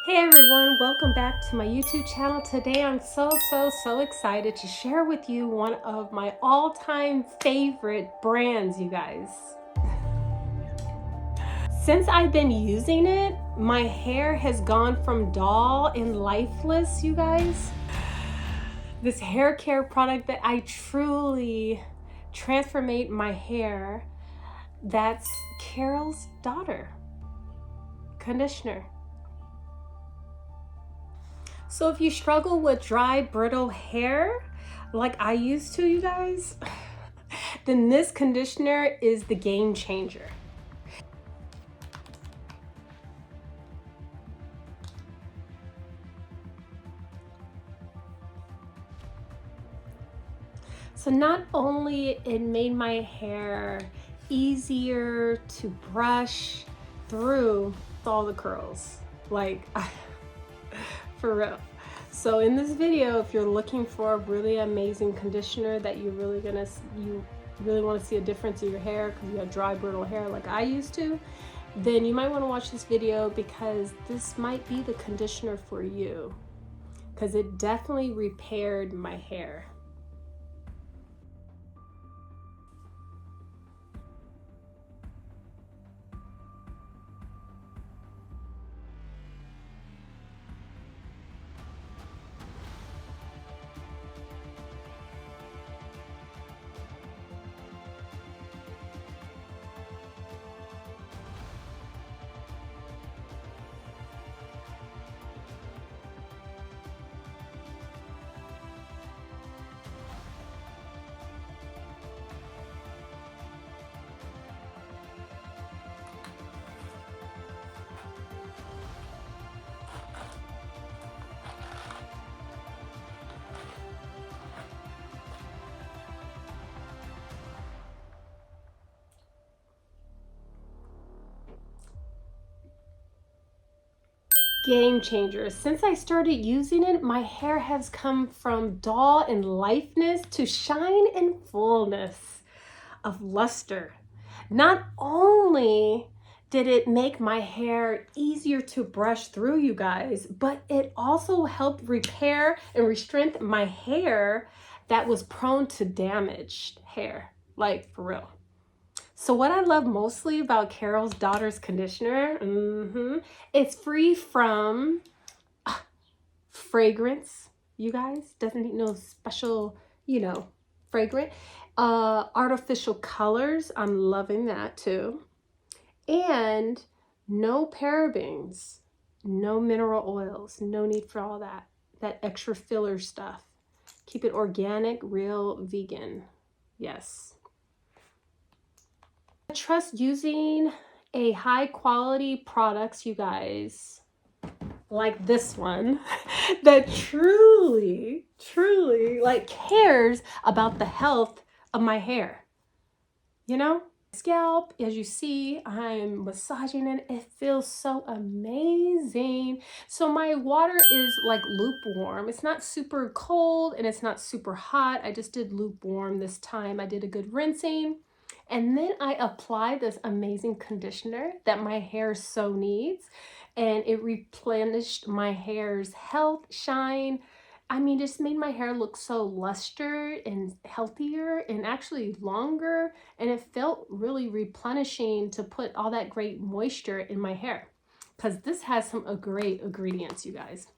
Hey everyone, welcome back to my YouTube channel. Today I'm so excited to share with you one of my all-time favorite brands, you guys. Since I've been using it, my hair has gone from dull and lifeless, you guys. This hair care product that I truly transformate my hair, that's Carol's Daughter conditioner. So if you struggle with dry, brittle hair, like I used to, you guys, then this conditioner is the game changer. So not only it made my hair easier to brush through all the curls, like for real. So in this video, if you're looking for a really amazing conditioner that you really want to see a difference in your hair because you have dry, brittle hair like I used to, then you might want to watch this video because this might be the conditioner for you because it definitely repaired my hair. Game changer. Since I started using it, my hair has come from dull and lightness to shine and fullness of luster. Not only did it make my hair easier to brush through, you guys, but it also helped repair and re-strengthen my hair that was prone to damaged hair, like for real. So what I love mostly about Carol's Daughter's conditioner, it's free from fragrance, you guys. Doesn't need no special, fragrant. Artificial colors, I'm loving that too. And no parabens, no mineral oils, no need for all that extra filler stuff. Keep it organic, real, vegan. Yes. I trust using a high quality products, you guys, like this one that truly like cares about the health of my hair. Scalp, as you see, I'm massaging it. It feels so amazing. So my water is like lukewarm. It's not super cold and it's not super hot. I just did lukewarm this time. I did a good rinsing. And then I apply this amazing conditioner that my hair so needs. And it replenished my hair's health, shine. I mean, just made my hair look so luster and healthier and actually longer. And it felt really replenishing to put all that great moisture in my hair. Because this has some great ingredients, you guys.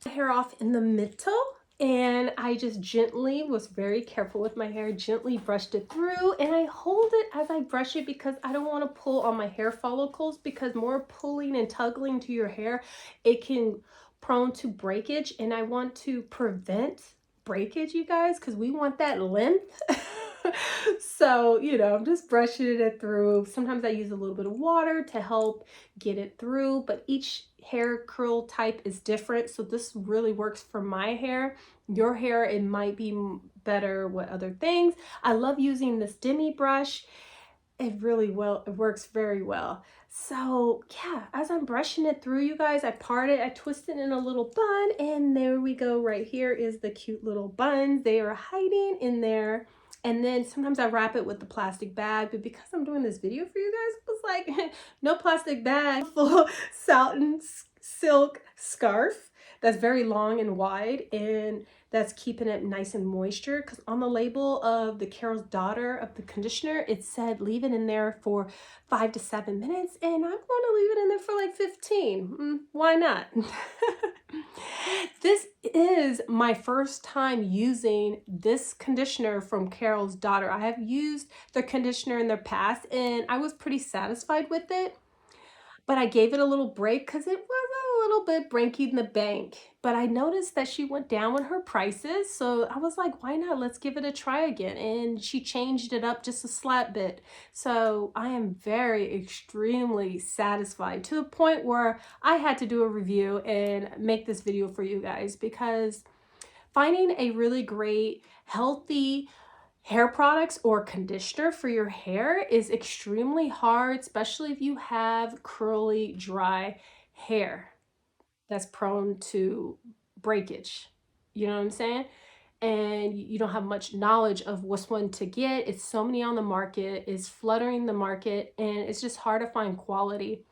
Hair off in the middle. And I just gently was very careful with my hair, gently brushed it through, and I hold it as I brush it because I don't want to pull on my hair follicles, because more pulling and tugging to your hair, it can prone to breakage, and I want to prevent breakage, you guys, because we want that length. So, I'm just brushing it through. Sometimes I use a little bit of water to help get it through, but each hair curl type is different. So this really works for my hair. Your hair, it might be better with other things. I love using this demi brush. It works very well. So yeah, as I'm brushing it through, you guys, I part it, I twist it in a little bun, and there we go. Right here is the cute little buns. They are hiding in there. And then sometimes I wrap it with the plastic bag, but because I'm doing this video for you guys, it was like no plastic bag, full satin silk scarf that's very long and wide, and that's keeping it nice and moisture, because on the label of the Carol's Daughter of the conditioner, it said leave it in there for 5 to 7 minutes, and I'm going to leave it in there for like 15. Why not? This is my first time using this conditioner from Carol's Daughter. I have used the conditioner in the past and I was pretty satisfied with it, but I gave it a little break because it was a little bit breaking the bank. But I noticed that she went down with her prices, so I was like, why not? Let's give it a try again. And she changed it up just a slight bit. So I am very extremely satisfied, to the point where I had to do a review and make this video for you guys, because finding a really great, healthy hair products or conditioner for your hair is extremely hard, especially if you have curly, dry hair that's prone to breakage. You know what I'm saying? And you don't have much knowledge of which one to get. It's so many on the market, it's fluttering the market, and it's just hard to find quality.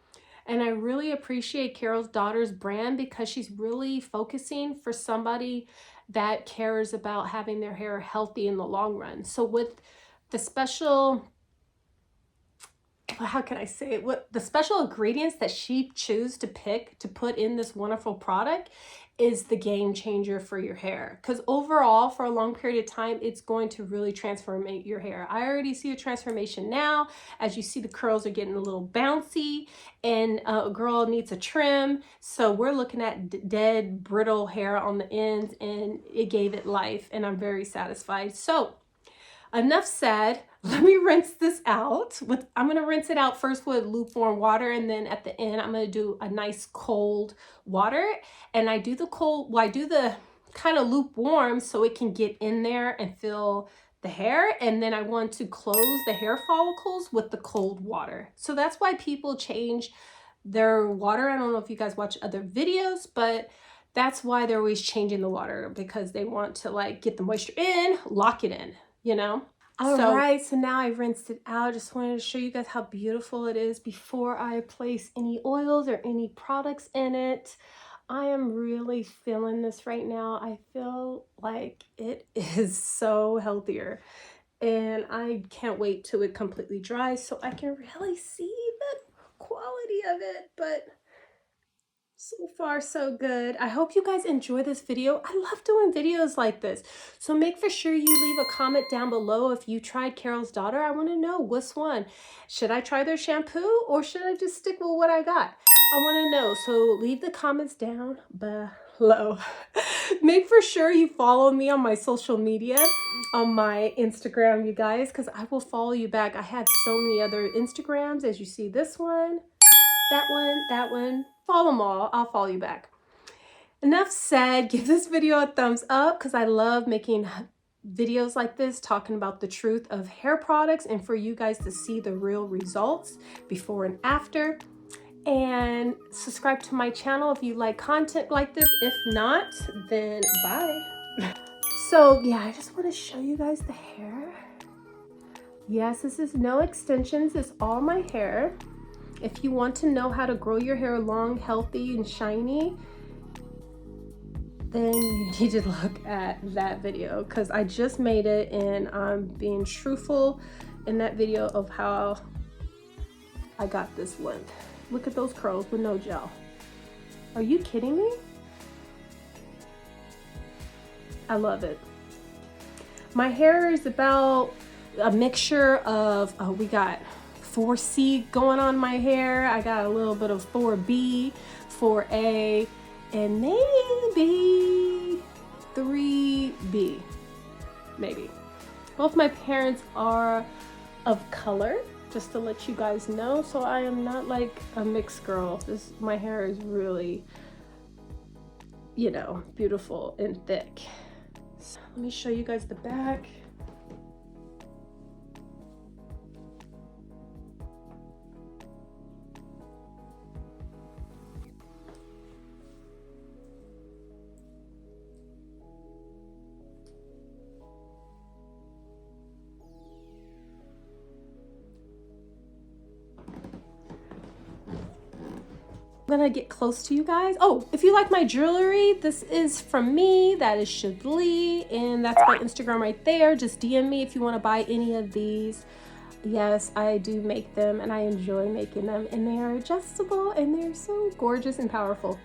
And I really appreciate Carol's Daughter's brand, because she's really focusing for somebody that cares about having their hair healthy in the long run. So with the special, how can I say it? What the special ingredients that she chose to pick to put in this wonderful product is the game changer for your hair. Because overall, for a long period of time, it's going to really transform your hair. I already see a transformation now. As you see, the curls are getting a little bouncy, and a girl needs a trim. So we're looking at dead, brittle hair on the ends, and it gave it life, and I'm very satisfied. So enough said. Let me rinse this out. I'm going to rinse it out first with lukewarm water, and then at the end I'm going to do a nice cold water. And I do the cold, well, I do the kind of lukewarm so it can get in there and fill the hair, and then I want to close the hair follicles with the cold water. So that's why people change their water. I don't know if you guys watch other videos, but that's why they're always changing the water, because they want to like get the moisture in, lock it in, you know? All right, so now I rinsed it out. Just wanted to show you guys how beautiful it is before I place any oils or any products in it. I am really feeling this right now. I feel like it is so healthier, and I can't wait till it completely dries so I can really see the quality of it. But so far, so good. I hope you guys enjoy this video. I love doing videos like this. So make for sure you leave a comment down below if you tried Carol's Daughter. I want to know which one. Should I try their shampoo, or should I just stick with what I got? I want to know. So leave the comments down below. Make for sure you follow me on my social media, on my Instagram, you guys, because I will follow you back. I have so many other Instagrams, as you see this one, that one. Follow them all. I'll follow you back. Enough said. Give this video a thumbs up, because I love making videos like this, talking about the truth of hair products, and for you guys to see the real results before and after. And subscribe to my channel if you like content like this. If not, then bye. So yeah, I just want to show you guys the hair. Yes, this is no extensions. It's all my hair. If you want to know how to grow your hair long, healthy, and shiny, then you need to look at that video, because I just made it and I'm being truthful in that video of how I got this length. Look at those curls with no gel. Are you kidding me? I love it. My hair is about a mixture of, we got 4C going on my hair. I got a little bit of 4B, 4A, and maybe 3B, maybe. Both my parents are of color, just to let you guys know. So I am not like a mixed girl. My hair is really, you know, beautiful and thick. So let me show you guys the back. I'm gonna get close to you guys. Oh, if you like my jewelry, this is from me. That is Chablee, and that's my Instagram right there. Just DM me if you want to buy any of these. Yes, I do make them, and I enjoy making them, and they are adjustable, and they're so gorgeous and powerful.